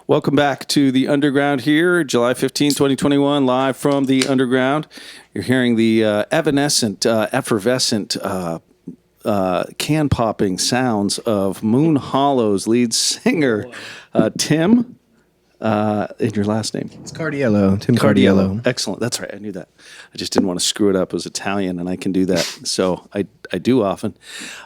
Welcome back to the Underground here, July 15, 2021, live from the Underground. You're hearing the evanescent, effervescent, can-popping sounds of Moon Hollow's lead singer, Tim. And your last name? It's Cardiello. Tim Cardiello. Excellent. That's right. I knew that. I just didn't want to screw it up. It was Italian, and I can do that. So I do often.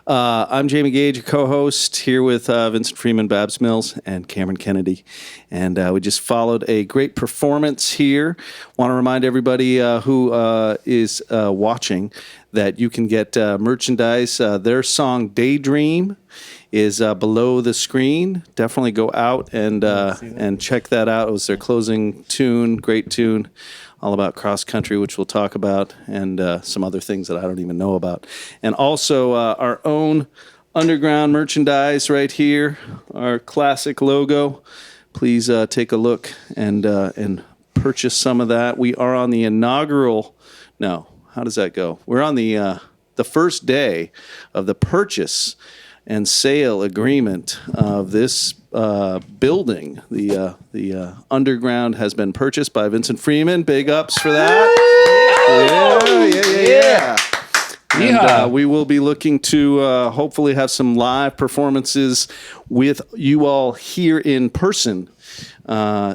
I'm Jamie Gage, your co-host, here with Vincent Freeman, Babs Mills, and Cameron Kennedy. And we just followed a great performance here. Want to remind everybody who is watching that you can get merchandise. Their song Daydream is below the screen. Definitely go out and check that out. It was their closing tune, great tune, all about cross country, which we'll talk about, and some other things that I don't even know about. And also our own Underground merchandise right here, our classic logo. Please take a look and purchase some of that. We are on the inaugural. No, how does that go? We're on the first day of the purchase and sale agreement of this building. The Underground has been purchased by Vincent Freeman. Big ups for that. Yeah. And we will be looking to hopefully have some live performances with you all here in person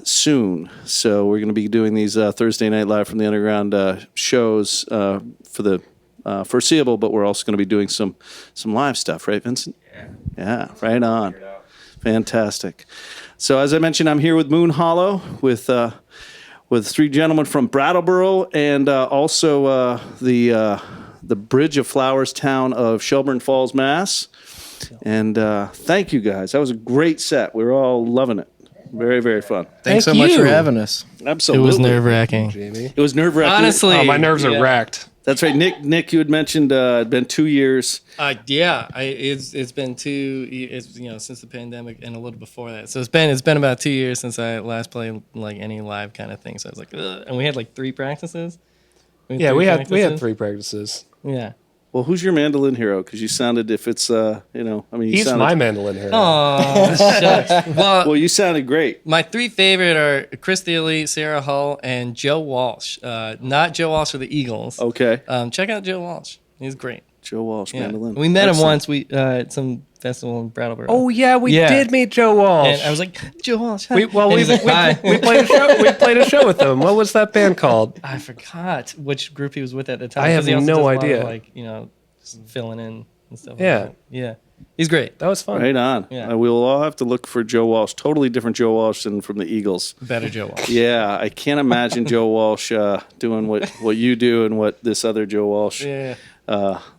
soon. So we're going to be doing these Thursday night live from the Underground shows for the foreseeable, but we're also going to be doing some live stuff, right, Vincent? Yeah, right on. Fantastic. So as I mentioned, I'm here with Moon Hollow with three gentlemen from Brattleboro and also the Bridge of Flowers town of Shelburne Falls, Mass. And thank you guys. That was a great set. We were all loving it. Very, very fun. Thanks so much for having us. Absolutely. It was nerve-wracking. Jamie. It was nerve-wracking. Honestly. My nerves are wrecked. That's right. Nick, you had mentioned it'd been 2 years. It's been 2 years, since the pandemic and a little before that. So it's been about 2 years since I last played like any live kind of thing. So I was like, ugh. And we had like 3 practices. We had 3 practices. Yeah. Well, who's your mandolin hero? Because you sounded, if it's, He's my mandolin hero. Oh, shucks. Well, you sounded great. My 3 favorite are Chris Thiele, Sarah Hull, and Joe Walsh. Not Joe Walsh for the Eagles. Okay. Check out Joe Walsh. He's great. Joe Walsh, Yeah. mandolin. We met him Excellent. once. We at some festival in Brattleboro. Oh yeah, we did meet Joe Walsh. And I was like, Joe Walsh. Hi. we He's like, hi. played a show. We played a show with him. What was that band called? I forgot which group he was with at the time. I have 'cause he also no does a lot idea. of, just filling in and stuff. Yeah. Like that. Yeah. He's great. That was fun. Right on. Yeah. We'll all have to look for Joe Walsh. Totally different Joe Walsh than from the Eagles. Better Joe Walsh. Yeah, I can't imagine Joe Walsh doing what you do and what this other Joe Walsh, Yeah.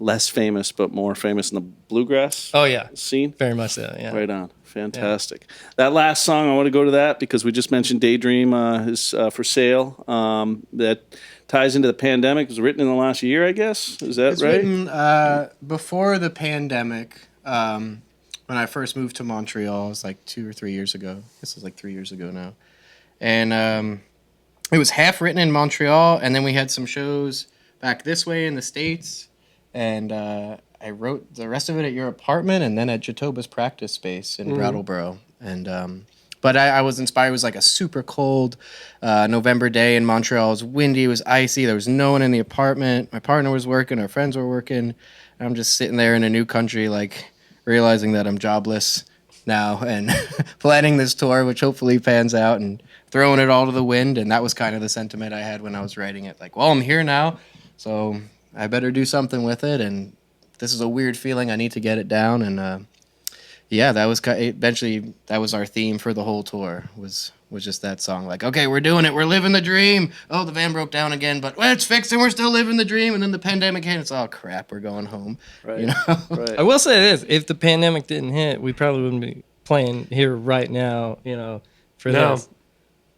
less famous but more famous in the bluegrass Oh yeah. scene. Very much so. Yeah. Right on. Fantastic. That last song, I want to go to that because we just mentioned Daydream is for sale. That ties into the pandemic. It was written in the last year, I guess. Is that It's right? written before the pandemic. When I first moved to Montreal, it was like 2 or 3 years ago. This is like 3 years ago now. And it was half written in Montreal, and then we had some shows back this way in the States. And I wrote the rest of it at your apartment and then at Jatoba's practice space in Brattleboro. And but I was inspired. It was like a super cold November day in Montreal. It was windy. It was icy. There was no one in the apartment. My partner was working. Our friends were working. And I'm just sitting there in a new country, like realizing that I'm jobless now and planning this tour, which hopefully pans out, and throwing it all to the wind. And that was kind of the sentiment I had when I was writing it. Like, well, I'm here now, so I better do something with it. And this is a weird feeling. I need to get it down. And that was eventually that was our theme for the whole tour. Was just that song. Like, okay, we're doing it. We're living the dream. Oh, the van broke down again, but it's fixed and we're still living the dream. And then the pandemic hit. It's all crap. We're going home. Right. Right. I will say this: if the pandemic didn't hit, we probably wouldn't be playing here right now. For this.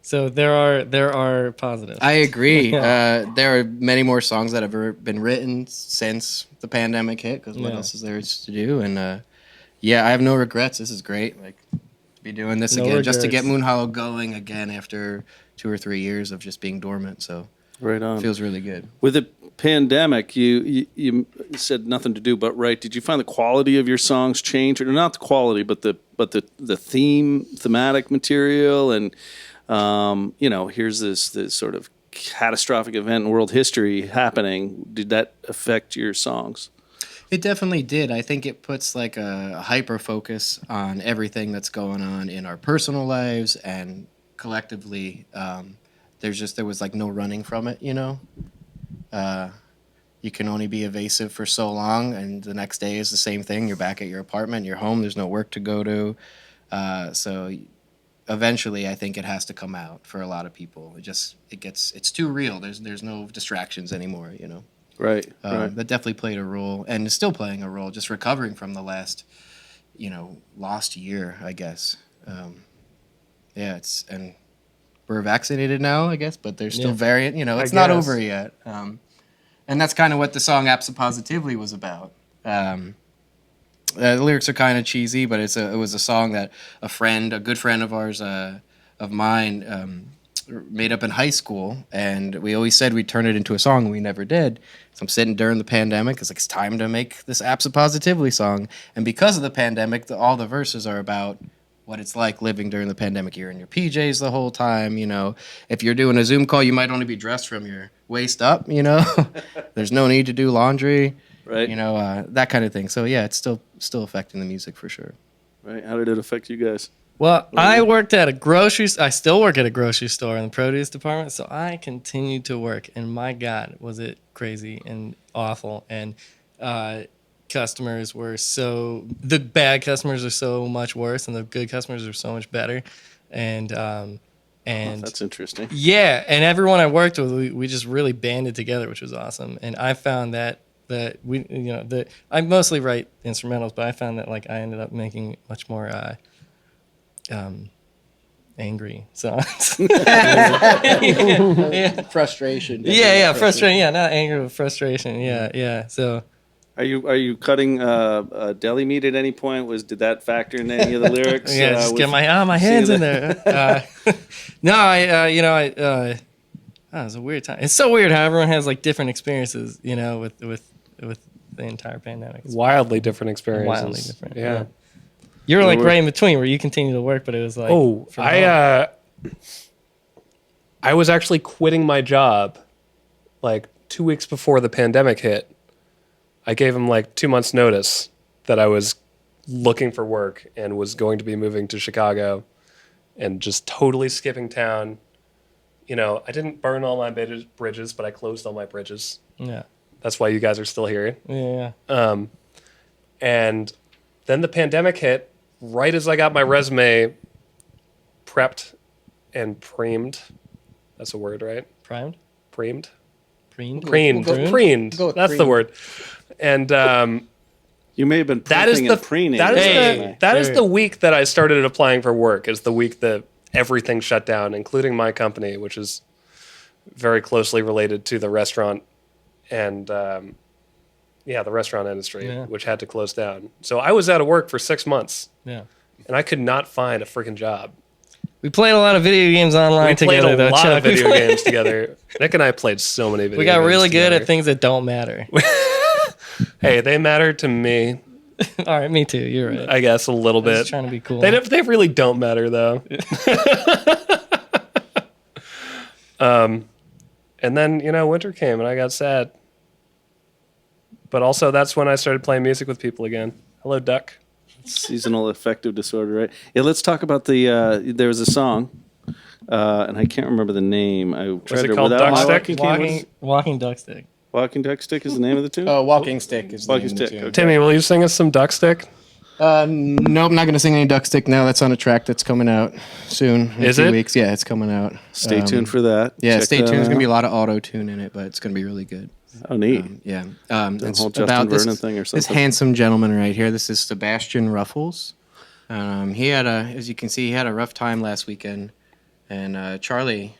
So there are positives. I agree. There are many more songs that have been written since the pandemic hit. Because what else is there to do? And I have no regrets. This is great. Like, to be doing this again, just to get Moon Hollow going again after 2 or 3 years of just being dormant. So Right on. it feels really good. With it pandemic, you said nothing to do but write. Did you find the quality of your songs change, or not the quality, but the thematic material, and here's this sort of catastrophic event in world history happening. Did that affect your songs? It definitely did. I think it puts like a hyper focus on everything that's going on in our personal lives and collectively. There was like no running from it, You can only be evasive for so long, and the next day is the same thing. You're back at your apartment, you're home, there's no work to go to. So eventually I think it has to come out for a lot of people. It's too real. There's no distractions anymore, Right. That definitely played a role, and is still playing a role, just recovering from the last, lost year, I guess. And we're vaccinated now, I guess, but there's still variant, it's not over yet. And that's kind of what the song Absent-Positively was about. The lyrics are kind of cheesy, but it was a song that a good friend of ours, of mine, made up in high school, and we always said we'd turn it into a song, and we never did. So I'm sitting during the pandemic. It's time to make this Absent-Positively song, and because of the pandemic, all the verses are about what it's like living during the pandemic. You're in your PJs the whole time. If you're doing a Zoom call, you might only be dressed from your waist up. There's no need to do laundry. Right. That kind of thing. So yeah, it's still affecting the music for sure. Right. How did it affect you guys? Well, I still work at a grocery store in the produce department, so I continued to work, and my God, was it crazy and awful. And customers were the bad customers are so much worse, and the good customers are so much better. And That's interesting. yeah, and everyone I worked with, we just really banded together, which was awesome. And I found that I mostly write instrumentals, but I found that like I ended up making much more angry songs. Frustration. Frustration. Yeah, not anger, but frustration. Yeah. So, Are you cutting deli meat at any point? Did that factor in any of the lyrics? just get my hands in there. No, it was a weird time. It's so weird how everyone has like different experiences, with the entire pandemic. Wildly different experiences. Wildly different. Yeah. You were like right in between where you continued to work, but it was like I was actually quitting my job like 2 weeks before the pandemic hit. I gave him like 2 months notice that I was looking for work and was going to be moving to Chicago and just totally skipping town. I didn't burn all my bridges, but I closed all my bridges. Yeah. That's why you guys are still here. Yeah. And then the pandemic hit right as I got my resume prepped and premed. That's a word, right? Primed? Premed? Preened? Preened. We'll go- Preened. go with That's the preened. word. And You may have been that is prepping the and preening. that your is resume. the that is the week that I started applying for work. Is the week that everything shut down, including my company, which is very closely related to the restaurant and the restaurant industry, which had to close down. So I was out of work for 6 months. Yeah. And I could not find a freaking job. We played a lot of video games online We played together, a though, lot Chuck. of video games together. Nick and I played so many video games. We got really good together. at things that don't matter. Hey, they matter to me, All right, me too. You're right. I guess, a little I was bit. trying to be cool. They really don't matter, though. And then, winter came and I got sad. But also, that's when I started playing music with people again. Hello, Duck. Seasonal affective disorder, right? Yeah, let's talk about there was a song, and I can't remember the name. I tried it to called without Duck my Stick? Walking Duck Stick. Walking Duck Stick is the name of the tune? Oh, Walking Stick is the Walking name of the Stick, tune. okay. Timmy, will you sing us some Duck Stick? Nope, I'm not gonna sing any Duck Stick now. That's on a track that's coming out soon. In Is a few it? weeks. Yeah, it's coming out. Stay tuned for that. Yeah, Check stay that tuned. There's gonna be a out. lot of auto tune in it, but it's gonna be really good. Oh, neat. Yeah. It's whole Justin about Vernon thing or this something. handsome gentleman right here. This is Sebastian Ruffles. He had as you can see, he had a rough time last weekend, and Charlie,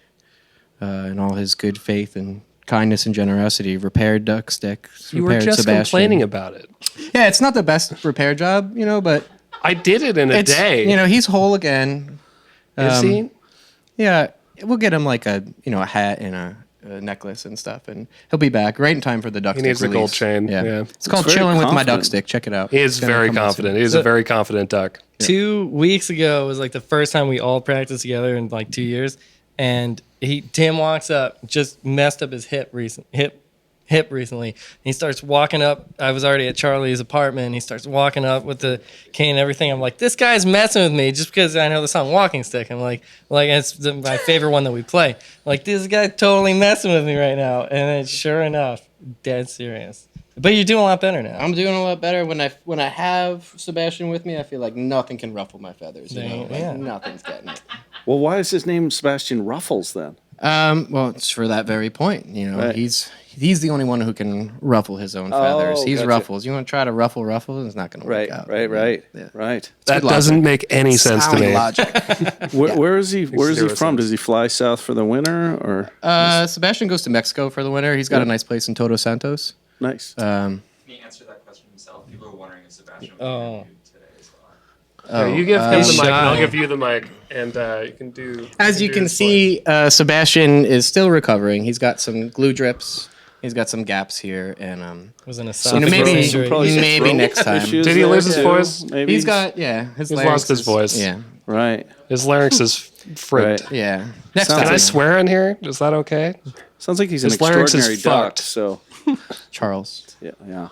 in all his good faith and kindness and generosity, repaired Duck Stick. You were repaired just Sebastian. complaining about it. Yeah, it's not the best repair job, but I did it in a it's day. he's whole again. Is he? Yeah, we'll get him like a hat and necklace and stuff, and he'll be back right in time for the duck He stick needs the release. gold chain. Yeah. It's called very Chilling with My confident. Duck Stick. Check it out. He is It's gonna very come out soon. confident. He's a very confident duck. 2 weeks ago was like the first time we all practiced together in like 2 years, and Tim walks up, just messed up his hip recently. And he starts walking up. I was already at Charlie's apartment. And he starts walking up with the cane and everything. I'm like, this guy's messing with me just because I know the song Walking Stick. I'm like it's my favorite one that we play. Like, this guy totally messing with me right now. And then sure enough, dead serious. But you're doing a lot better now. I'm doing a lot better when I have Sebastian with me. I feel like nothing can ruffle my feathers. You know? Yeah. Like, nothing's getting it. Well, why is his name Sebastian Ruffles then? Well, it's for that very point. You know, Right. he's the only one who can ruffle his own feathers. He's gotcha. Ruffles. You want to try to ruffle, it's not going to work out. Right. Yeah. Right. That good logic. doesn't make any sense to Sound me. logic. Where is he? Where is he zero from? sense. Does he fly south for the winter or Sebastian goes to Mexico for the winter. He's got a nice place in Todos Santos. nice? He answered that question himself. People were wondering if Sebastian Oh. was interviewed today as well. Yeah, you give him the mic, and I'll shy. give you the mic, and you can do. As you do can his voice. see, Sebastian is still recovering. He's got some glue drips. He's got some gaps here, and was an Something esophagus maybe- injury. probably some maybe throat next time. issues Did he there, lose his too? voice? Maybe he's got his He's larynx lost his is- voice. Yeah, right. His larynx is fricked. Right. yeah. Next Sounds Can I time, swear in here? Is that okay? Sounds like he's an His larynx is extraordinary duck. fucked. So Charles. yeah.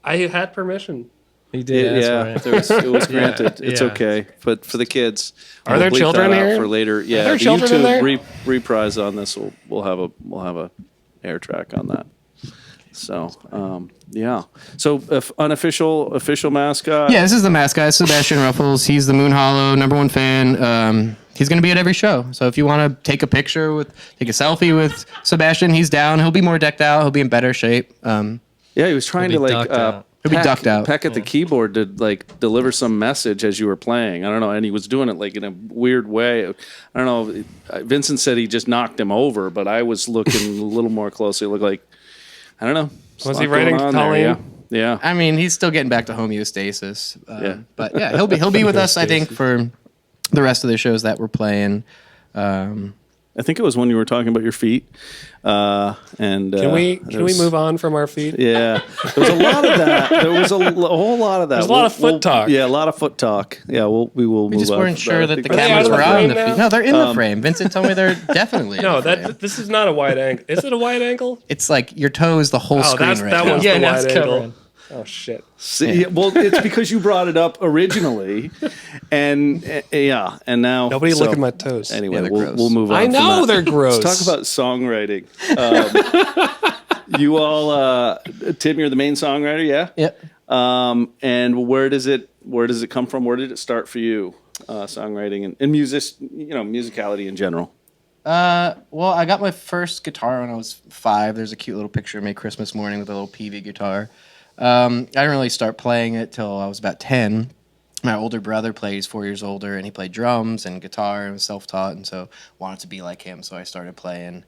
I had permission. He did ask for it. It was granted. It's Yeah. okay. But for the kids, Are we'll there bleep children that out here? for later? Yeah, there the children in YouTube there? reprise on this. We'll have a air track on that. So yeah. So official mascot. Yeah, this is the mascot, Sebastian Ruffles. He's the Moon Hollow #1 fan. He's going to be at every show. So if you want to take a selfie with Sebastian, he's down. He'll be more decked out. He'll be in better shape. Yeah, he was trying to He'll be like ducked out. He'll be ducked out. peck at the keyboard to like deliver some message as you were playing. I don't know, and he was doing it like in a weird way. I don't know. Vincent said he just knocked him over, but I was looking a little more closely. It looked like I don't know. There's Was a he lot going writing on there, Colleen? Yeah. I mean, he's still getting back to homeostasis. Yeah. But yeah, he'll be with us, I think, for the rest of the shows that we're playing. I think it was when you were talking about your feet. And Can we move on from our feet? Yeah, there was a lot of that. There was a whole lot of that. There's a lot of foot talk. Yeah, a lot of foot talk. Yeah, we will. We move just on weren't from sure I that think the Are they cameras out of the were on frame the now? feet. No, they're in the frame. Vincent told me they're definitely in No, the frame. this is not a wide angle. Is it a wide angle? It's like your toe is the whole Oh, screen that's right that now. one's Yeah, the now wide it's angle. covering. Oh shit. See, well, it's because you brought it up originally, and yeah, and now Nobody so, look at my toes. Anyway, Yeah, they're we'll gross. move on. I from know that. they're gross. Let's talk about songwriting. You all, Tim, you're the main songwriter, yeah. Yep. And where does it come from? Where did it start for you? Songwriting and musicality in general. Well, I got my first guitar when I was 5. There's a cute little picture of me Christmas morning with a little PV guitar. I didn't really start playing it till I was about 10. My older brother played, he's 4 years older, and he played drums and guitar and was self-taught, and so wanted to be like him, so I started playing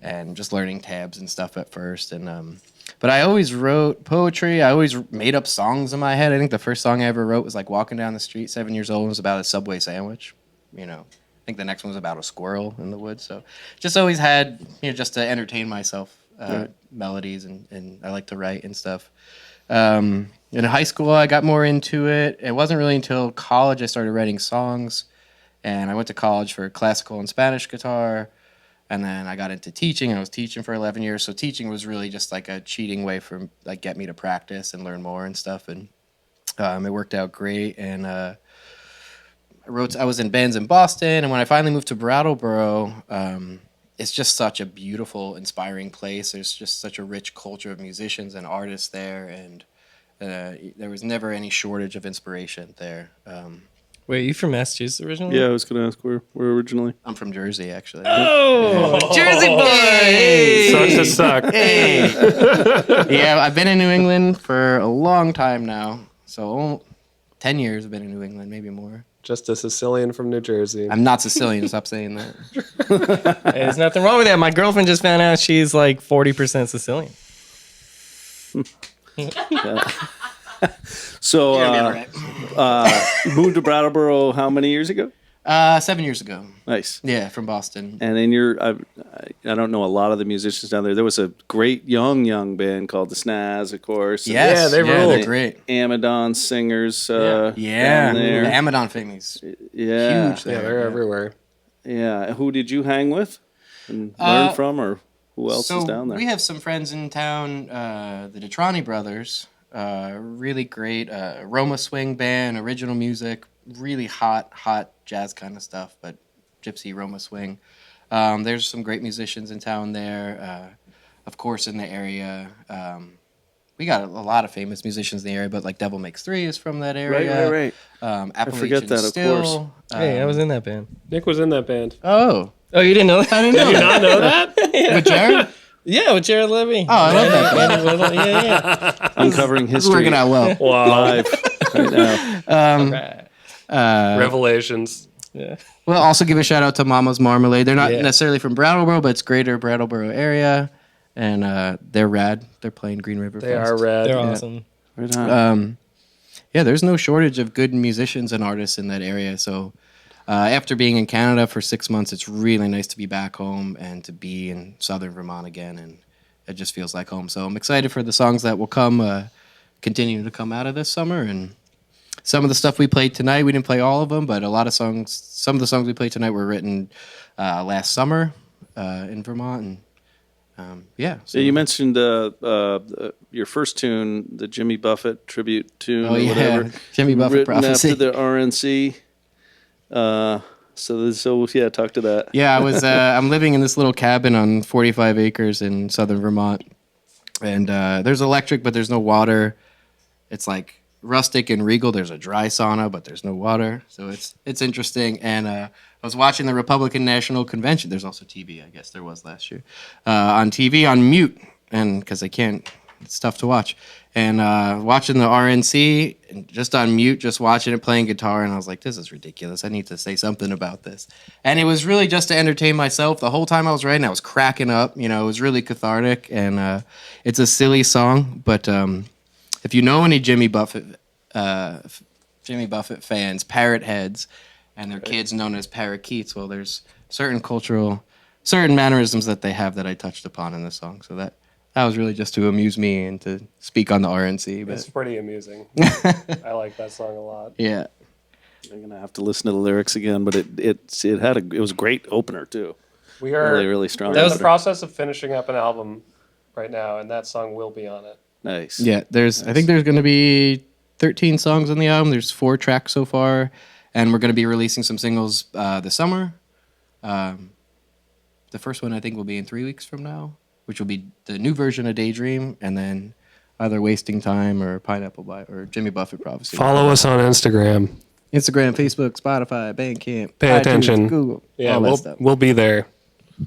and just learning tabs and stuff at first. And but I always wrote poetry. I always made up songs in my head. I think the first song I ever wrote was like walking down the street, 7 years old, and it was about a Subway sandwich, I think the next one was about a squirrel in the woods. So just always had, just to entertain myself, melodies, and I like to write and stuff. In high school, I got more into it. It wasn't really until college I started writing songs. And I went to college for classical and Spanish guitar. And then I got into teaching, and I was teaching for 11 years. So teaching was really just like a cheating way for get me to practice and learn more and stuff. And it worked out great. And I was in bands in Boston, and when I finally moved to Brattleboro, it's just such a beautiful, inspiring place. There's just such a rich culture of musicians and artists there, and there was never any shortage of inspiration there. Wait, you from Massachusetts originally? Yeah, I was going to ask where originally. I'm from Jersey, actually. Oh, Jersey boy! Hey! Sucks to suck. Hey! Yeah, I've been in New England for a long time now. So 10 years I've been in New England, maybe more. Just a Sicilian from New Jersey. I'm not Sicilian, stop saying that. Hey, there's nothing wrong with that. My girlfriend just found out she's like 40% Sicilian. So You're gonna be all right. moved to Brattleboro how many years ago? 7 years ago. Nice. Yeah, from Boston. And in I don't know a lot of the musicians down there. There was a great young band called the Snaz, of course. and Yes, Yeah, they yeah, rule. they're great. Amadon singers. Yeah, down there. the Amadon famous. Yeah. Huge. Yeah, there, they're everywhere. Yeah. Who did you hang with and learn from, or who else So is down there? we have some friends in town, the Detrani brothers, really great Roma swing band, original music, really hot jazz kind of stuff, but gypsy Roma swing. There's some great musicians in town there, of course, in the area. We got a lot of famous musicians in the area, but like Devil Makes Three is from that area. Right. Appalachian that, of Still. course. Hey, I was in that band. Nick was in that band. Oh, Oh, you didn't know that? I didn't Did you not know that? with Jared? Yeah, with Jared Levy. Oh, I love that band. Andy Whittle. Yeah, Uncovering It's history working out well. Wow. live right now. yeah. Right. Revelations. Yeah. We'll also give a shout out to Mama's Marmalade. They're not Yeah. necessarily from Brattleboro, but it's greater Brattleboro area, and they're rad. They're playing Green River They Fest. are rad. They're awesome. Right on. Yeah, there's no shortage of good musicians and artists in that area. So after being in Canada for 6 months, it's really nice to be back home and to be in southern Vermont again, and it just feels like home. So I'm excited for the songs that will come, continue to come out of this summer, and some of the stuff we played tonight, we didn't play all of them, but a lot of songs, some of the songs we played tonight were written last summer in Vermont, and yeah. So you mentioned your first tune, the Jimmy Buffett tribute tune, Oh or yeah, whatever, Jimmy Buffett written Prophecy. after the RNC. So yeah, talk to that. Yeah, I was. I'm living in this little cabin on 45 acres in southern Vermont, and there's electric, but there's no water. It's like rustic and regal. There's a dry sauna, but there's no water, so it's interesting. And I was watching the Republican National Convention. There's also TV, I guess there was last year, on TV on mute, and because I can't, it's tough to watch. And watching the RNC, and just on mute, just watching it, playing guitar, and I was like, this is ridiculous. I need to say something about this. And it was really just to entertain myself. The whole time I was writing, I was cracking up. You know, it was really cathartic, and it's a silly song. But if you know any Jimmy Buffett fans, parrot heads, and their kids known as parakeets, well, there's certain mannerisms that they have that I touched upon in the song. So that was really just to amuse me and to speak on the RNC. It's But pretty amusing. I like that song a lot. yeah, I'm gonna have to listen to the lyrics again, but it was a great opener too. We are Really strong. We're in the opener. process of finishing up an album right now, and that song will be on it. Nice. yeah. I think there's going to be 13 songs on the album. There's 4 tracks so far, and we're going to be releasing some singles this summer. The first one I think will be in 3 weeks from now, which will be the new version of Daydream, and then either Wasting Time or Pineapple or Jimmy Buffett Prophecy. Follow us on Instagram. Instagram, Facebook, Spotify, Bandcamp, Pay iTunes, attention. Google, Yeah, all that stuff. we'll be there.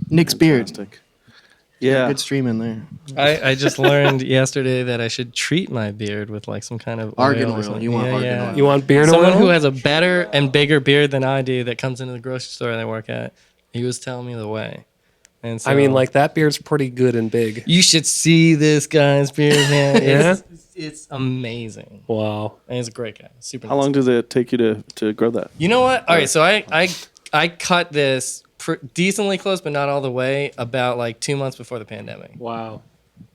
Nick's Beard, Fantastic. Yeah. good streaming there. I just learned yesterday that I should treat my beard with like some kind of Argan oil. or oil. something. You want argan oil. You want beard Someone oil? who has a better and bigger beard than I do that comes into the grocery store that I work at. He was telling me the way. And so, I mean, like that beard's pretty good and big. you should see this guy's beard, man. Yeah? It's amazing. Wow. And he's a great guy. Super. How nice long does it take you to grow that? You know what? All right, so I cut this decently close, but not all the way, about like 2 months before the pandemic. Wow.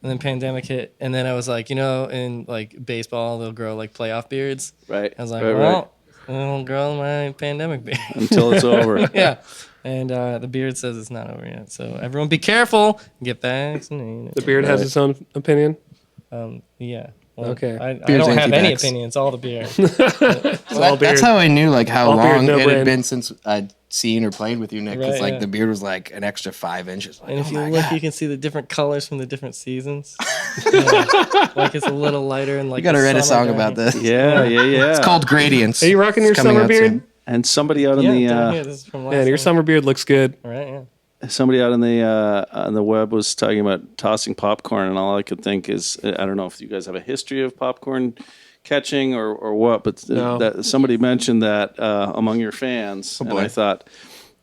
And then pandemic hit, and then I was like, in like baseball, they'll grow like playoff beards. Right. I was like, right, well, I'll grow my pandemic beard. until it's over. Yeah. And the beard says it's not over yet. So everyone be careful. Get vaccinated. The beard has its own opinion. Yeah. Well, Okay. I Beard's don't have any anti-vax. opinions. All the beard. all beard. That's how I knew like how All beard, long no it brain. had been since I'd seen or played with you, Nick. Because Right, like yeah. the beard was like an extra 5 inches. Like, And if oh you my look, God. you can see the different colors from the different seasons. Yeah. Like it's a little lighter and like. You gotta the write a summer song about down this. Yeah. It's called Gradients. Are you rocking your It's coming summer out beard? soon. And somebody out in here. Yeah, down here. the This is from last Man, your summer. summer beard looks good. Right. Yeah. somebody out on the web was talking about tossing popcorn, and all I could think is I don't know if you guys have a history of popcorn catching or what, but No. that somebody mentioned that among your fans, and boy. I thought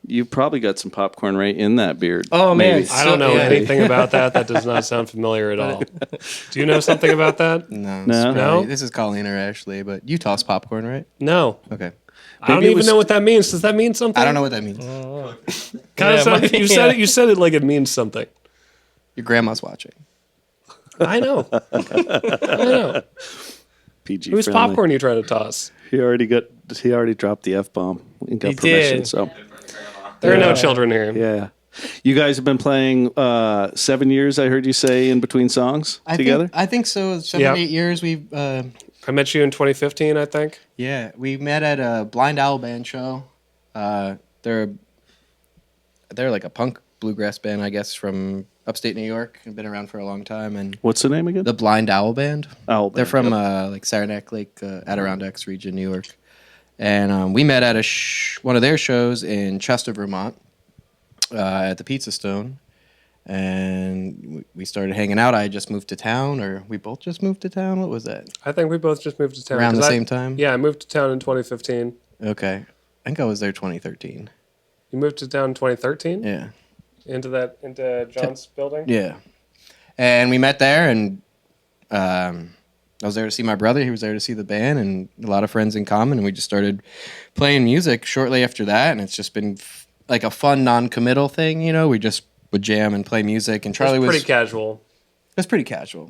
you probabably got some popcorn right in that beard. Oh man, Maybe. I don't know yeah. anything about that. That does not sound familiar at all. Do you know something about that? No, No? it's No? This is Colleen or Ashley, but you toss popcorn, right? No. Okay. I don't Maybe it even was- know what that means. Does that mean something? I don't know what that means. Kind Yeah, of sounded, might- you said it. You said it like it means something. Your grandma's watching. I know. I know. PG Whose friendly. popcorn you trying to toss? He already dropped the F bomb and got He permission. did. So There are no Yeah. children here. yeah. You guys have been playing 7 years, I heard you say, in between songs together? I think so. 7, Yeah. 8 years. We've I met you in 2015, I think. we met at a Blind Owl band show. They're like a punk bluegrass band, I guess, from upstate New York. They've been around for a long time, and What's the name again? the Blind Owl Band. Owl They're Band, from yep. like Saranac Lake, Adirondacks region, New York. And we met at one of their shows in Chester, Vermont, at the Pizza Stone. And we started hanging out. I had just moved to town, or we both just moved to town. What was that? I think we both just moved to town. Around the 'cause same time? Yeah, I moved to town in 2015. Okay. I think I was there 2013. You moved to town in 2013 Yeah. into John's building. Yeah. And we met there, and I was there to see my brother. He was there to see the band, and a lot of friends in common. And we just started playing music shortly after that. And it's just been like a fun, non-committal thing, you know. We just would jam and play music. And Charlie It's was pretty casual. it was pretty casual.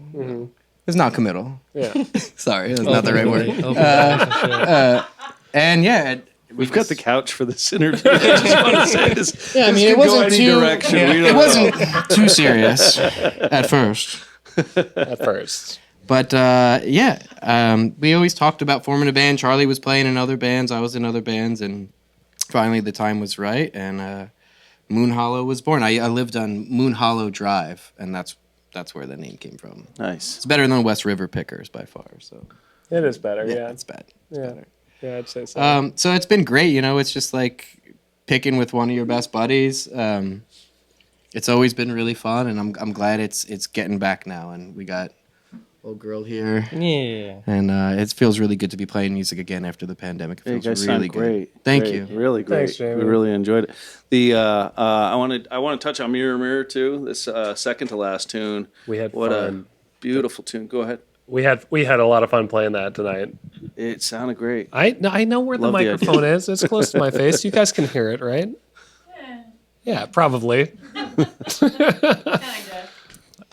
It's not committal. Yeah. Sorry, that's not the right word. Open relationship. And yeah, We've got the couch for this interview. I just want to say this. Yeah, I mean, this it could go wasn't any too. direction. We It don't know. wasn't too serious at first. At first. But we always talked about forming a band. Charlie was playing in other bands. I was in other bands, and finally the time was right, and Moon Hollow was born. I lived on Moon Hollow Drive, and that's where the name came from. Nice. It's better than West River Pickers by far. So It is better. Yeah. it's bad. Yeah. Yeah, I'd say so. So it's been great. You know, it's just like picking with one of your best buddies. It's always been really fun, and I'm glad it's getting back now. And we got old girl here, Yeah. and it feels really good to be playing music again after the pandemic. It Hey, you feels guys really sound good. great. Thank Great. you. Really great. Thanks, Jamie. We really enjoyed it. The I want to touch on Mirror Mirror too. This second to last tune. We had What fun. a beautiful tune. Go ahead. We had a lot of fun playing that tonight. It sounded great. I know where the Love the microphone is. It's close to my face. You guys can hear it, right? Yeah, probably.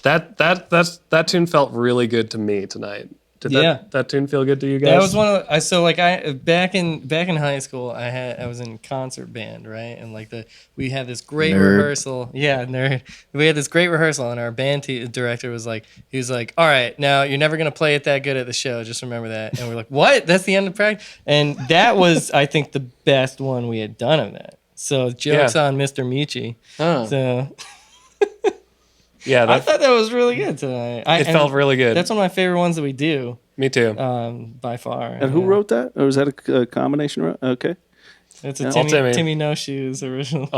That tune felt really good to me tonight. Did Yeah. that tune feel good to you guys? That was one of I so like I back in high school I was in concert band, right? And like we had this great Nerd. rehearsal. Yeah, nerd. We had this great rehearsal, and our band director was like, all right, now you're never gonna play it that good at the show. Just remember that. And we're like, what? That's the end of practice. And that was I think the best one we had done of that. So jokes Yeah. on Mr. Michi. Huh. So Yeah, I that, thought that was really good tonight. it felt really good. That's one of my favorite ones that we do, Me too. by far. And who wrote that? Or was that a combination? Okay. It's a Yeah. Timmy, Timmy. No Shoes original.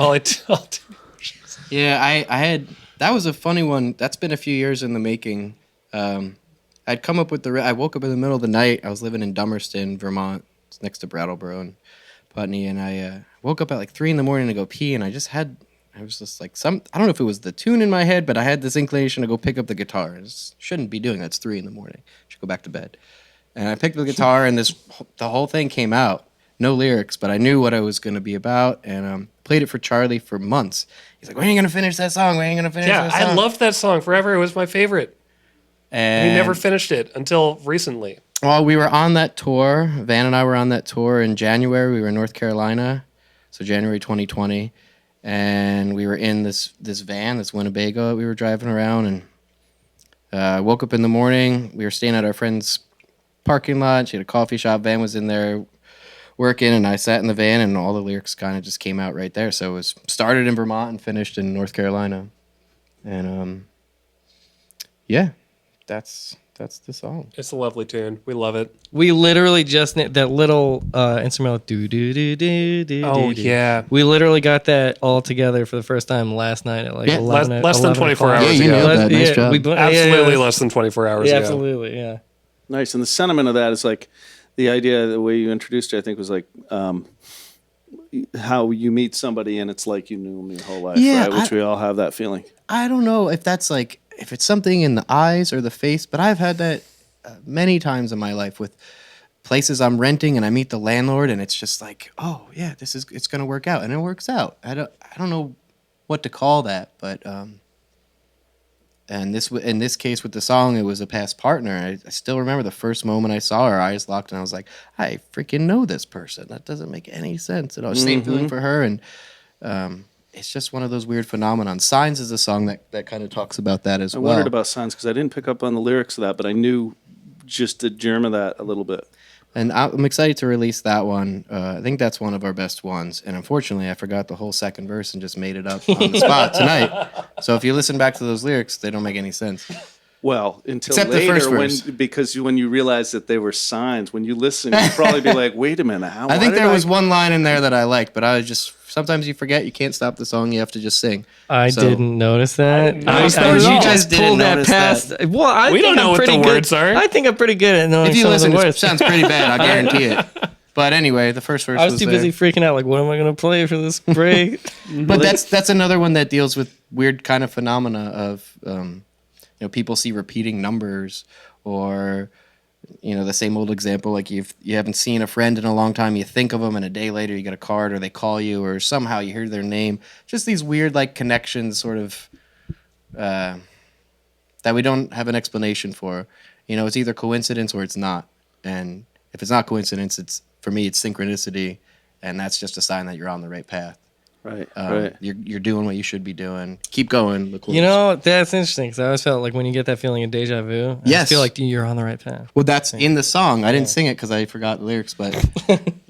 Yeah, I had that was a funny one. That's been a few years in the making. I'd come up with I woke up in the middle of the night. I was living in Dummerston, Vermont, it's next to Brattleboro and Putney, and I woke up at like 3 a.m. to go pee, and I was just like I don't know if it was the tune in my head, but I had this inclination to go pick up the guitar. Shouldn't be doing that. It's 3 a.m. Should go back to bed. And I picked up the guitar, and the whole thing came out. No lyrics, but I knew what I was going to be about, and played it for Charlie for months. He's like, "When are you going to finish that song? When are you going to finish Yeah, that song?" I loved that song forever. It was my favorite. And We never finished it until recently. Well, we were on that tour. Van and I were on that tour in January. We were in North Carolina, so January 2020, and we were in this van, this Winnebago that we were driving around, and I woke up in the morning. We were staying at our friend's parking lot. She had a coffee shop. Van was in there working, and I sat in the van, and all the lyrics kind of just came out right there. So it was started in Vermont and finished in North Carolina, and yeah, that's the song. It's a lovely tune. We love it. We literally just that little instrumental do do do do do. Oh, do. yeah. We literally got that all together for the first time last night at like Yeah, 11, less than 11 24 o'clock. hours Yeah, you ago. nailed that. Nice job. Absolutely yeah, less than 24 hours yeah, ago. absolutely, yeah. Nice. And the sentiment of that is like the idea, the way you introduced it, I think was like how you meet somebody and it's like you knew them your whole life, Yeah, right? Which we all have that feeling. I don't know if that's like if it's something in the eyes or the face, but I've had that many times in my life with places I'm renting, and I meet the landlord, and it's just like, oh yeah, it's gonna work out, and it works out. I don't know what to call that, but and in this case with the song, it was a past partner. I still remember the first moment I saw her, eyes locked, and I was like, I freaking know this person. That doesn't make any sense at all. Same feeling for her, and it's just one of those weird phenomenons. Signs is a song that kind of talks about that as I well. wondered about Signs because I didn't pick up on the lyrics of that, but I knew just the germ of that a little bit. And I'm excited to release that one. I think that's one of our best ones. And unfortunately, I forgot the whole second verse and just made it up on the spot tonight. So if you listen back to those lyrics, they don't make any sense. Well, until Except the later, first verse. because when you realize that they were signs, when you listen, you'd probably be like, "Wait a minute, how?" I think there was one line in there that I liked, but I was just sometimes you forget you can't stop the song, you have to just sing. I So- didn't notice that. noticed that I at all. you You just didn't pulled that notice past. Well, I We think don't know I'm what pretty the good. words are. I think I'm pretty good at knowing If you some listen, of the it words. sounds pretty bad. I guarantee it. But anyway, the first verse I was too busy freaking out. Like, what am I going to play for this break? But that's another one that deals with weird kind of phenomena of people see repeating numbers, or the same old example, like you haven't seen a friend in a long time, you think of them, and a day later you get a card, or they call you, or somehow you hear their name. Just these weird like connections, sort of that we don't have an explanation for. It's either coincidence or it's not. And if it's not coincidence, for me it's synchronicity, and that's just a sign that you're on the right path. right, Um, right. You're doing what you should be doing. Keep going. Look That's interesting because I always felt like when you get that feeling of deja vu, I Yes. just feel like you're on the right path. well, that's in the song. I didn't sing it because I forgot the lyrics, but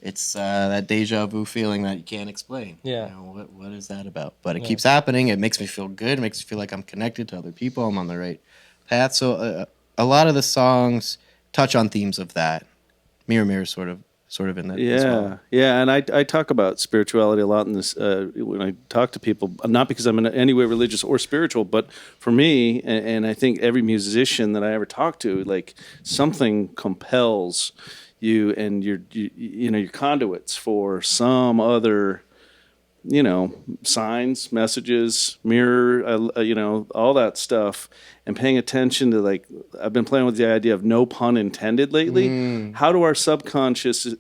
it's that deja vu feeling that you can't explain. Yeah. What is that about? But it keeps happening. It makes me feel good. It makes me feel like I'm connected to other people. I'm on the right path. So a lot of the songs touch on themes of that. Mirror, mirror, sort of in that. as well. Yeah, and I talk about spirituality a lot in this when I talk to people. Not because I'm in any way religious or spiritual, but for me, and I think every musician that I ever talk to, like something compels you, and you're conduits for some other, signs, messages, mirror, all that stuff, and paying attention to, like, I've been playing with the idea of no pun intended lately. How do our subconscious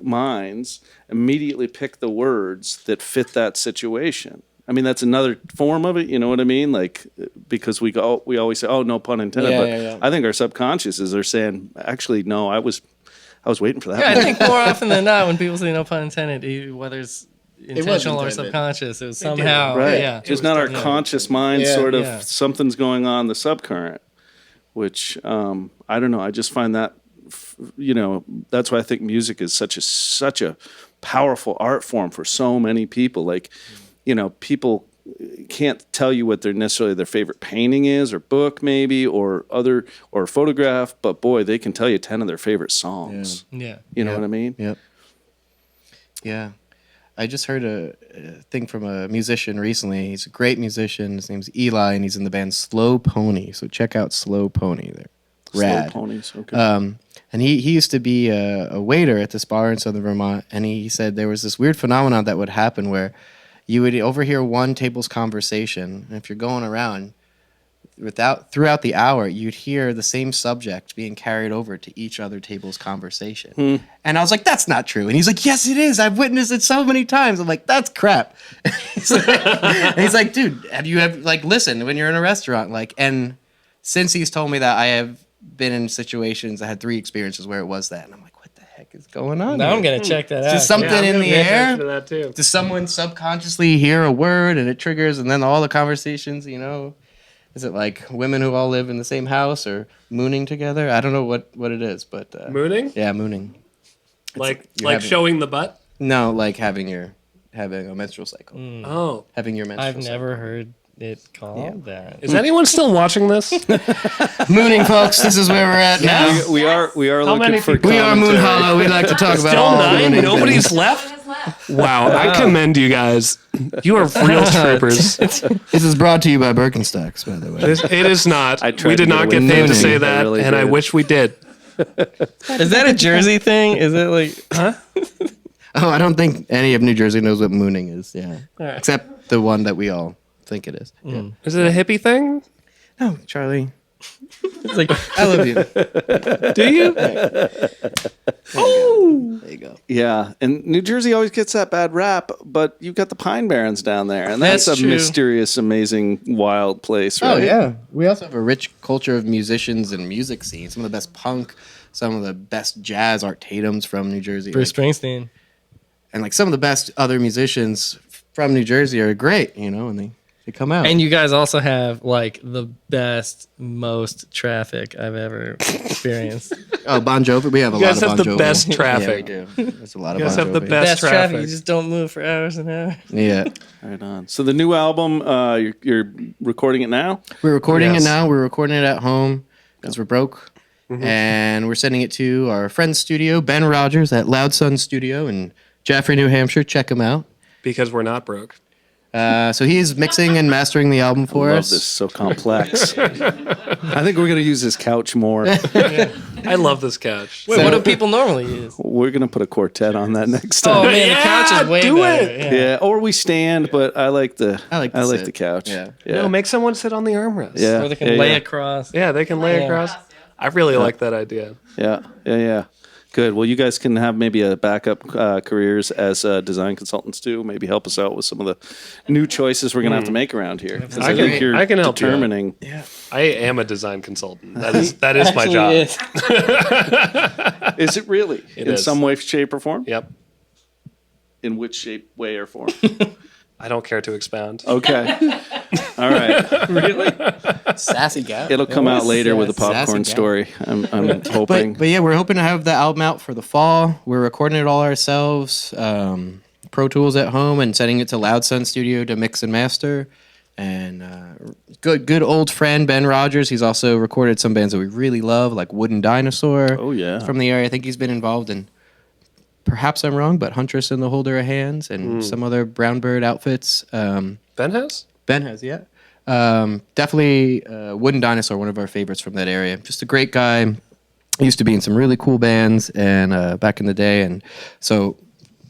minds immediately pick the words that fit that situation? I mean, that's another form of it. You know what I mean? Like, because we always say, "Oh, no pun intended," Yeah, but yeah, yeah. I think our subconsciouses are saying, "Actually, no, I was waiting for that." Yeah, I one." think more often than not, when people say no pun intended, whether it's intentional or intended. subconscious, it was somehow, Right. yeah. Just not our conscious mind, sort of Yeah. something's going on the subcurrent, which I don't know. I just find that, that's why I think music is such a powerful art form for so many people. Like, people can't tell you what necessarily their favorite painting is, or book maybe, or photograph, but boy, they can tell you 10 of their favorite songs. Yeah. You know what I mean? Yep. Yeah. I just heard a thing from a musician recently. He's a great musician. His name's Eli, and he's in the band Slow Pony. So check out Slow Pony. They're rad. Slow ponies. Okay. And he used to be a waiter at this bar in Southern Vermont, and he said there was this weird phenomenon that would happen where you would overhear one table's conversation, and if you're going around, throughout the hour, you'd hear the same subject being carried over to each other table's conversation. And I was like, that's not true. And he's like, yes, it is. I've witnessed it so many times. I'm like, that's crap. And he's like, dude, have you ever, like, listen, when you're in a restaurant, like, and since he's told me that, I have been in situations, I had 3 experiences where it was that. And I'm like, what the heck is going on Now here? I'm going to check that out. Just something in the air? that too. Does someone subconsciously hear a word and it triggers, and then all the conversations, is it like women who all live in the same house or mooning together? I don't know what it is, but Mooning? yeah, mooning. Like you're having- showing the butt? No, like having a menstrual cycle. Oh. Having your menstrual I've never heard it called that. Is anyone still watching this? cycle. Mooning, folks. This is where we're at now. we are looking many for people- We are Moon commentary. Hollow. We like to talk about Still all 9? mooning Nobody's things. left? left. Wow, I commend you guys. You are real troopers. This is brought to you by Birkenstocks, by the way. It is not. I tried We to did get not away get from paid to mooning. say I that, really and I did. wish we did. Is that a Jersey thing? Is it like, Oh, I don't think any of New Jersey knows what mooning is. Yeah, All right. except the one that we all think it is. Yeah. Is it a hippie thing? No, Charlie. It's like, I love you. Do you? There you go. Yeah, and New Jersey always gets that bad rap, but you've got the Pine Barrens down there, and that's, That's a true. mysterious, amazing, wild place, right? Oh yeah, we also have a rich culture of musicians and music scene. Some of the best punk, some of the best jazz. Art Tatum's from New Jersey, Bruce like, Springsteen. and like some of the best other musicians from New Jersey are great, and they come out. And you guys also have like the best, most traffic I've ever experienced. oh, Bon Jovi, we have a You lot guys of have Bon the Jovi. best Yeah, we traffic. do. There's a lot of You guys Bon have the Jovi. best traffic. You traffic. just don't move for hours and hours. Yeah, Right on. So the new album, you're recording it now? we're recording Yes. it now. We're recording it at home because we're broke, and we're sending it to our friend's studio, Ben Rogers at Loud Sun Studio in Jaffrey, New Hampshire. Check him out. Because we're not broke. So he's mixing and mastering the album for I love us. this, so complex. I think we're going to use this couch more. I love this couch. Wait, what do people normally use? We're going to put a quartet on that next Oh time. man, the couch is way do better. it. Yeah. Yeah, or we stand, but I like the sit. the couch. Yeah. No, make someone sit on the armrest. Yeah. Or they can yeah, lay yeah. across. Yeah, they can lay Yeah. across. I really like that idea. Yeah. Good. Well, you guys can have maybe a backup careers as design consultants too. Maybe help us out with some of the new choices we're going to have to make around here. 'Cause I think you're I can help you out. determining. I am a design consultant. That is my Actually job. is. Is it really? It in is. some way, shape, or form? Yep. In which shape, way, or form? I don't care to expound. Okay. All right. Sassy guy. It'll come out later with a Sassy popcorn guy. story. I'm hoping. But yeah, we're hoping to have the album out for the fall. We're recording it all ourselves, Pro Tools at home, and sending it to Loud Sun Studio to mix and master. And good old friend Ben Rogers. He's also recorded some bands that we really love, like Wooden Dinosaur. Oh, yeah. from the area. I think he's been involved in. Perhaps I'm wrong, but Huntress and the Holder of Hands and some other Brown Bird outfits. Ben has? Ben has, yeah. Definitely Wooden Dinosaur, one of our favorites from that area. Just a great guy. Used to be in some really cool bands and back in the day. And so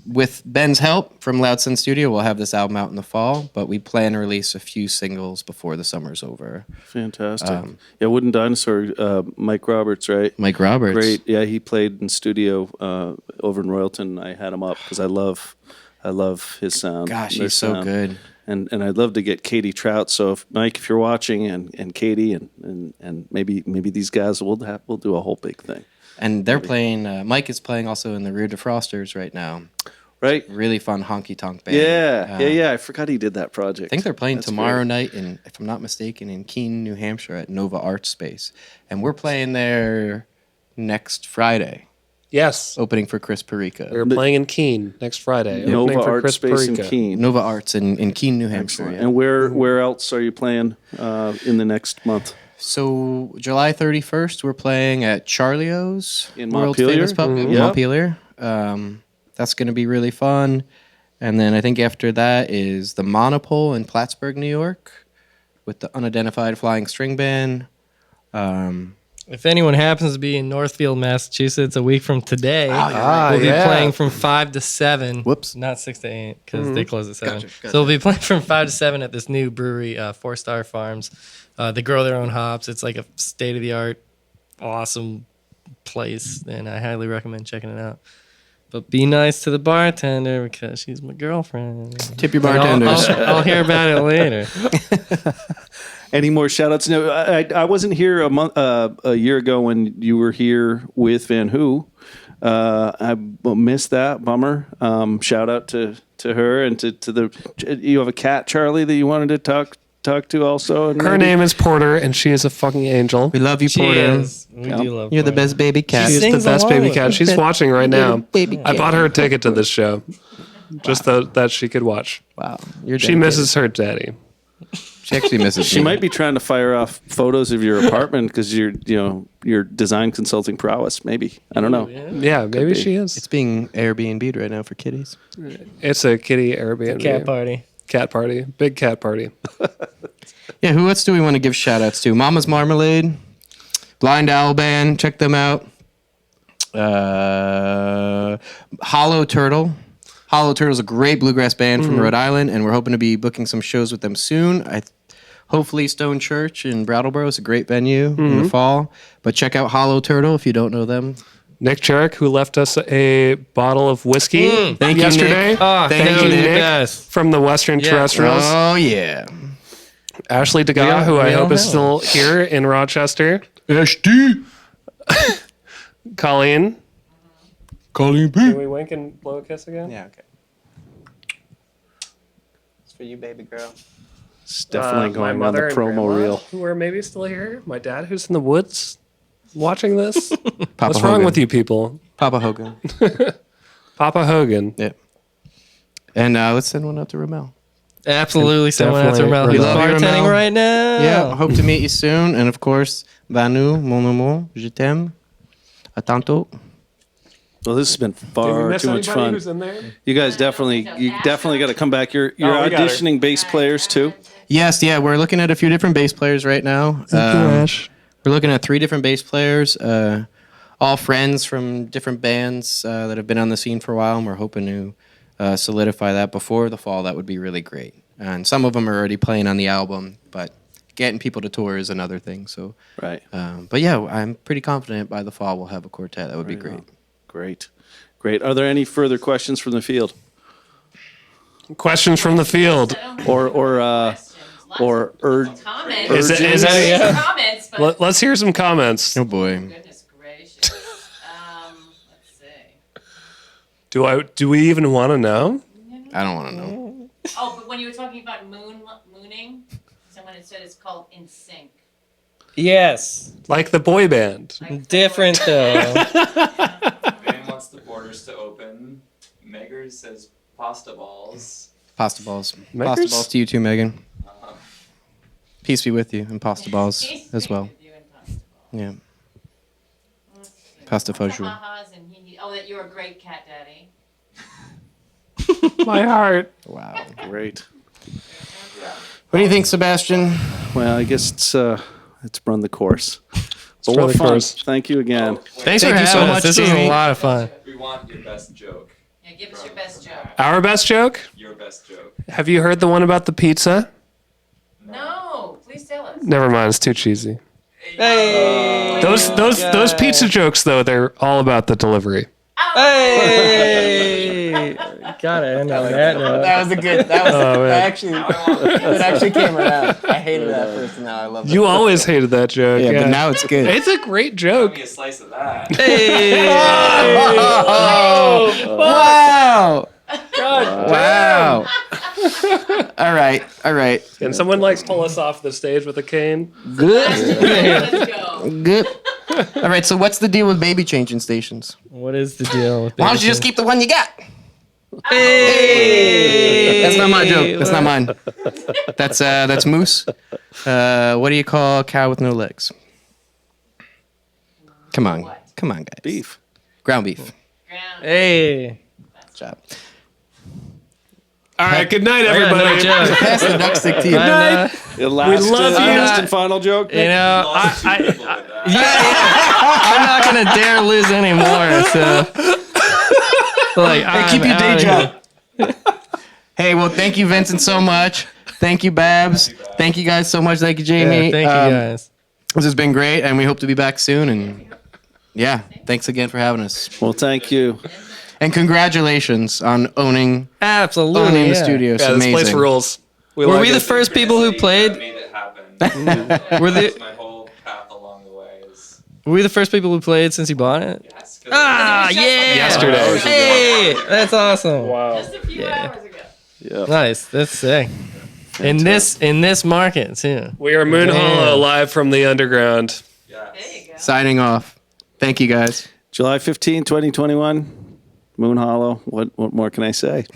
with Ben's help from Loud Sun Studio, we'll have this album out in the fall, but we plan to release a few singles before the summer's over. Fantastic. Yeah, Wooden Dinosaur, Mike Roberts, right? Mike Roberts. Great. Yeah, he played in studio over in Royalton. I had him up because I love his sound. Gosh, their he's so sound. good. And I'd love to get Katie Trout. So if Mike, if you're watching, and Katie, and maybe these guys we'll do a whole big thing. And they're playing, Mike is playing also in the Rear Defrosters right now. Right? Really fun honky tonk band. Yeah. I forgot he did that project. I think they're playing That's tomorrow great. night in, if I'm not mistaken, in Keene, New Hampshire at Nova Art Space. And we're playing there next Friday, Yes. opening for Chris Perica. We're playing in Keene next Friday. Nova opening for Art Chris Space in Perica. Keene. Nova Arts in Keene, New Hampshire. Excellent. Yeah. And where else are you playing in the next month? So July 31st, we're playing at Charlio's, In world Montpelier? famous pub in Yep. Montpelier. That's going to be really fun. And then I think after that is the Monopole in Plattsburgh, New York, with the Unidentified Flying String Band. If anyone happens to be in Northfield, Massachusetts, a week from today, Ah, we'll be yeah. playing from 5 to 7. Whoops. Not 6 to 8 because they close at 7. Gotcha. So we'll be playing from 5 to 7 at this new brewery, 4 Star Farms. They grow their own hops. It's like a state of the art, awesome place, and I highly recommend checking it out. But be nice to the bartender because she's my girlfriend. Tip your And bartenders. I'll hear about it later. Any more shout outs? No, I wasn't here a year ago when you were here with Van Who. I missed that. Bummer. Shout out to her and to the. You have a cat, Charlie, that you wanted to talk to also. And Her maybe- name is Porter, and she is a fucking angel. We love you, She Porter. is. We Yeah. do love You're the Porter. best baby cat. She is the sings best along baby with cat. her. She's watching right now. baby I cat. bought her a ticket to this show, just that she could watch. Wow. You're She dedicated. misses her daddy. She actually misses She me. might be trying to fire off photos of your apartment because your design consulting prowess. Maybe I don't know. Yeah, maybe be. she is. It's being Airbnb'd right now for kitties. It's a kitty Airbnb. Cat party. Cat party. Big cat party. Yeah, who else do we want to give shout outs to? Mama's Marmalade, Blind Owl Band, check them out. Hollow Turtle. Hollow Turtle's a great bluegrass band from Rhode Island, and we're hoping to be booking some shows with them soon. hopefully Stone Church in Brattleboro is a great venue in the fall. But check out Hollow Turtle if you don't know them. Nick Jarek, who left us a bottle of whiskey Thank you, yesterday Nick. Oh, Thank that you, was the Nick. best. from the Western Terrestrials. Oh, yeah. Ashley Degas, who I we hope all is know. still here in Rochester. SD. Colleen. Colleen Can B. we wink and blow a kiss again? Yeah, okay. It's for you, baby girl. It's definitely My going on mother the and promo grandma, reel. who are maybe still here. My dad, who's in the woods watching this. Papa What's wrong Hogan. with you people? Papa Hogan. Papa Hogan. Yeah. And let's send one out to Ramel. Absolutely, someone has to Definitely. remember. We He's love you, bartending Ramel. right now. Yeah, hope to meet you soon. And of course, Vanu, mon amour, je t'aime. À tantôt. Well, this has been Did we far miss too much anybody fun. who's in there? You guys definitely got to come back. You're we got her. auditioning bass players too. Yes, yeah, we're looking at a few different bass players right now. We're looking at 3 different bass players, all friends from different bands that have been on the scene for a while, and we're hoping to solidify that before the fall. That would be really great. And some of them are already playing on the album, but getting people to tour is another thing. So, Right. but yeah, I'm pretty confident by the fall we'll have a quartet. That would be great. Great. Great. Are there any further questions from the field? Questions from the field. Or Comments. Is that yeah? Comments, but Let's hear some comments. Oh boy. goodness gracious. Let's see. Do we even want to know? I don't want to know. Oh, but when you were talking about mooning, someone had said it's called In Sync. Yes. Like the boy band. Different though. Van wants the borders to open. Meggers says pasta balls. Pasta balls. Makers? Pasta balls to you too, Megan. Peace be with you, and pasta balls as well. You and pasta balls. Yeah. Let's see. Pasta Lots of fajoule. ha-has and that you're a great cat daddy. My heart. Wow. Great. What do you think, Sebastian? Well, I guess it's run the course. But run what the fun. course. Thank you again. Thanks Thank for you so having us. much, This was Jamie. a lot of fun. We want your best joke. Yeah, give us your best joke. Our best joke? Your best joke. Have you heard the one about the pizza? No, please tell us. Never mind, it's too cheesy. Hey. Those pizza jokes though, they're all about the delivery. Hey. Gotta end on that note. That was a good. That was man. it actually came around. I hated that first, and now I love it. You always hated that joke. Yeah, but now it's good. it's a great joke. Give me a slice of that. Wow! Wow! All right, all right. Can someone pull us off the stage with a cane? Good, Let's go. good. All right. So, what's the deal with baby changing stations? What is the deal with Why don't you just keep the one you got? Hey. That's not my joke. That's not mine. That's Moose. What do you call a cow with no legs? Come on, come on, guys. Beef. Ground beef. Ground. Hey. Good job. All right, good night, I got another everybody. joke. Pass the duck stick to you. I, The last, love you. last and final joke. you know, Lost two people with that. I'm not gonna dare lose anymore. So, like, Keep I'm your day outta here. job. Hey, well, thank you, Vincent, so much. Thank you, Babs. Thank you guys so much. Thank you, Jamie. Yeah, thank you guys. This has been great, and we hope to be back soon. And yeah, thanks again for having us. Well, thank you. And congratulations on owning Absolutely. the yeah. studio. It's Yeah, this amazing. place rules. Were like we the it. first people who That played? made it happen. Were That's the my whole path along the way is were we the first people who played since you bought it? yes. Ah, yeah. Yesterday. Hey, that's awesome. Wow. Just a few hours ago. Yeah. Nice. That's sick. In this market too. We are Moon Hollow live from the underground. There you go. Signing off. Thank you, guys. July 15, 2021. Moon Hollow. What more can I say?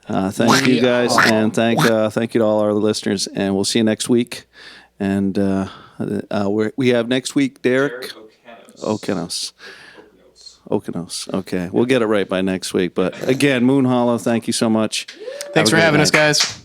Thank you guys, and thank you to all our listeners. And we'll see you next week. And we have next week Derek Ocanos. Ocanos. Okay, we'll get it right by next week. But again, Moon Hollow. Thank you so much. Thanks for having us, guys.